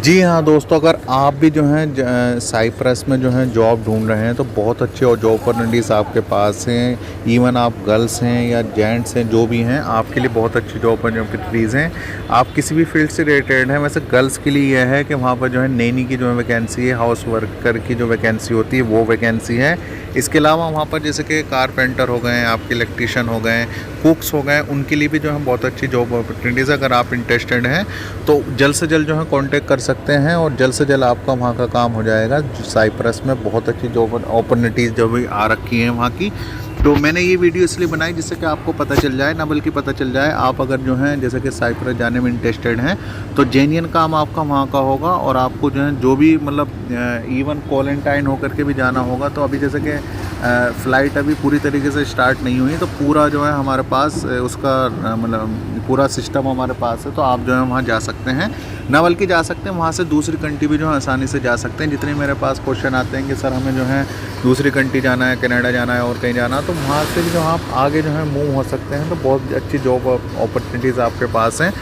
जी हाँ दोस्तों, अगर आप भी जो हैं साइप्रस में जो है जॉब ढूंढ रहे हैं तो बहुत अच्छे और जॉब अपॉर्चुनिटीज़ आपके पास हैं। इवन आप गर्ल्स हैं या जेंट्स हैं, जो भी हैं आपके लिए बहुत अच्छी जॉब अपॉर्चुनिटीज़ हैं। आप किसी भी फील्ड से रिलेटेड हैं। वैसे गर्ल्स के लिए यह है कि वहाँ पर जो है नैनी की जो है वैकेंसी है, हाउस वर्कर की जो वैकेंसी होती है वो वैकेंसी है। इसके अलावा वहाँ पर जैसे कि कारपेंटर हो गए, आपके इलेक्ट्रीशियन हो गए, कुक्स हो गए, उनके लिए भी जो है बहुत अच्छी जॉब अपॉर्चुनिटीज़। अगर आप इंटरेस्टेड हैं तो जल्द से जल्द जो है कांटेक्ट कर सकते हैं और जल्द से जल्द आपका वहाँ का काम हो जाएगा। साइप्रस में बहुत अच्छी जॉब अपॉर्चुनिटीज़ जो भी आ रखी हैं वहाँ की। तो मैंने ये वीडियो इसलिए बनाई जिससे कि आपको पता चल जाए, ना बल्कि पता चल जाए आप अगर जो है जैसे कि साइप्रस जाने में इंटरेस्टेड हैं तो जेन्युइन काम आपका वहाँ का होगा। और आपको जो है जो भी मतलब इवन क्वारंटाइन होकर के भी जाना होगा। तो अभी जैसे कि फ़्लाइट अभी पूरी तरीके से स्टार्ट नहीं हुई, तो पूरा जो है हमारे पास उसका मतलब पूरा सिस्टम हमारे पास है। तो आप जो है वहाँ जा सकते हैं, ना बल्कि जा सकते हैं वहाँ से दूसरी कंट्री भी जो है आसानी से जा सकते हैं। जितने मेरे पास क्वेश्चन आते हैं कि सर हमें जो है दूसरी कंट्री जाना है, कनाडा जाना है और कहीं जाना है, तो वहाँ से भी जो आप आगे जो है मूव हो सकते हैं। तो बहुत अच्छी जॉब अपॉर्चुनिटीज़ आपके पास हैं।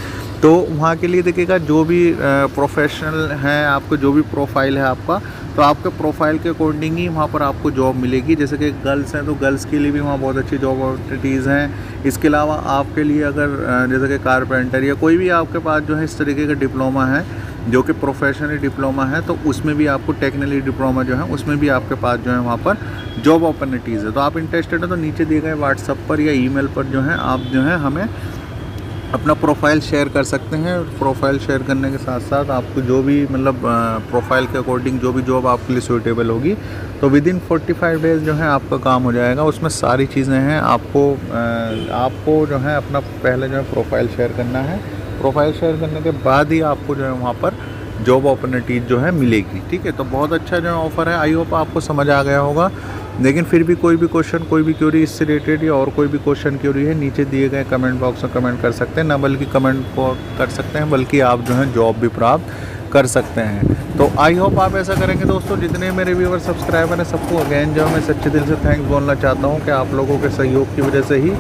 तो वहाँ के लिए देखिएगा, जो भी प्रोफेशनल हैं, आपको जो भी प्रोफाइल है आपका, तो आपके प्रोफाइल के अकॉर्डिंग ही वहाँ पर आपको जॉब मिलेगी। जैसे कि गर्ल्स हैं तो गर्ल्स के लिए भी वहाँ बहुत अच्छी जॉब अपॉर्चुनिटीज़ हैं। इसके अलावा आपके लिए अगर जैसे कि कारपेंटर या कोई भी आपके पास जो है इस तरीके का डिप्लोमा है जो कि प्रोफेशनली डिप्लोमा है, तो उसमें भी आपको टेक्निकली डिप्लोमा जो है उसमें भी आपके पास जो है वहाँ पर जॉब अपॉर्चुनिटीज़ है। तो आप इंटरेस्टेड हैं तो नीचे दिए गए व्हाट्सएप पर या ईमेल पर जो है आप जो है हमें अपना प्रोफाइल शेयर कर सकते हैं। प्रोफाइल शेयर करने के साथ साथ आपको जो भी मतलब प्रोफाइल के अकॉर्डिंग जो भी जॉब आपके लिए सूटेबल होगी, तो विदिन 45 डेज़ जो है आपका काम हो जाएगा। उसमें सारी चीज़ें हैं। आपको जो है अपना पहले जो है प्रोफाइल शेयर करना है। प्रोफाइल शेयर करने के बाद ही आपको जो है वहाँ पर जॉब अपॉर्चुनिटीज़ जो है मिलेगी। ठीक है, तो बहुत अच्छा जो है ऑफ़र है। आई होप आपको समझ आ गया होगा। लेकिन फिर भी कोई भी क्वेश्चन, कोई भी क्वेरी इससे रिलेटेड या और कोई भी क्वेश्चन क्वेरी है, नीचे दिए गए कमेंट बॉक्स में कमेंट कर सकते हैं। ना बल्कि कमेंट को कर सकते हैं, बल्कि आप जो है जॉब भी प्राप्त कर सकते हैं। तो आई होप आप ऐसा करेंगे दोस्तों। जितने मेरे व्यूअर सब्सक्राइबर हैं सबको अगेन जो मैं सच्चे दिल से थैंक्स बोलना चाहता हूँ कि आप लोगों के सहयोग की वजह से ही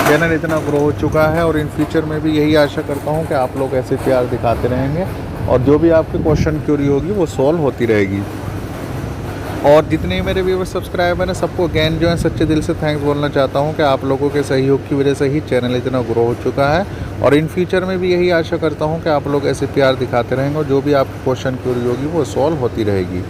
चैनल इतना ग्रो हो चुका है। और इन फ्यूचर में भी यही आशा करता हूँ कि आप लोग ऐसे प्यार दिखाते रहेंगे और जो भी आपकी क्वेश्चन क्वेरी होगी वो सॉल्व होती रहेगी। और जितने मेरे व्यूअर सब्सक्राइबर हैं सबको अगेन जो है सच्चे दिल से थैंक्स बोलना चाहता हूं कि आप लोगों के सहयोग की वजह से ही चैनल इतना ग्रो हो चुका है। और इन फ्यूचर में भी यही आशा करता हूं कि आप लोग ऐसे प्यार दिखाते रहेंगे और जो भी आपकी क्वेश्चन क्वेरी होगी वो सॉल्व होती रहेगी।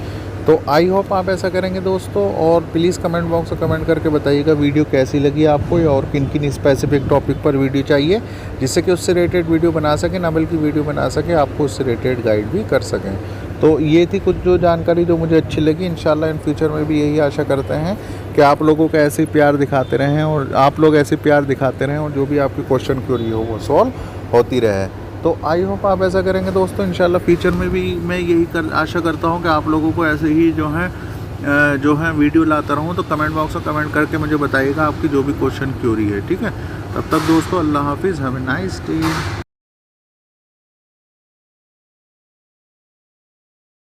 तो आई होप आप ऐसा करेंगे दोस्तों। और प्लीज़ कमेंट बॉक्स में कमेंट करके बताइएगा वीडियो कैसी लगी आपको, या और किन किन स्पेसिफिक टॉपिक पर वीडियो चाहिए जिससे कि उससे रिलेटेड वीडियो बना सकें, ना बल्कि वीडियो बना सकें आपको उससे रिलेटेड गाइड भी कर सकें। तो ये थी कुछ जो जानकारी जो मुझे अच्छी लगी। इंशाल्लाह इन फ्यूचर में भी यही आशा करते हैं कि आप लोगों का ऐसे प्यार दिखाते रहें और आप लोग ऐसे प्यार दिखाते रहें और जो भी आपकी क्वेश्चन क्वेरी हो वो सॉल्व होती रहे। तो आई होप आप ऐसा करेंगे दोस्तों। इंशाल्लाह फ्यूचर में भी मैं यही आशा करता हूँ कि आप लोगों को ऐसे ही जो है वीडियो लाता रहूँ। तो कमेंट बॉक्स में कमेंट करके मुझे बताइएगा आपकी जो भी क्वेश्चन क्वेरी है। ठीक है, तब तक दोस्तों अल्लाह हाफिज़, हैव ए नाइस डे।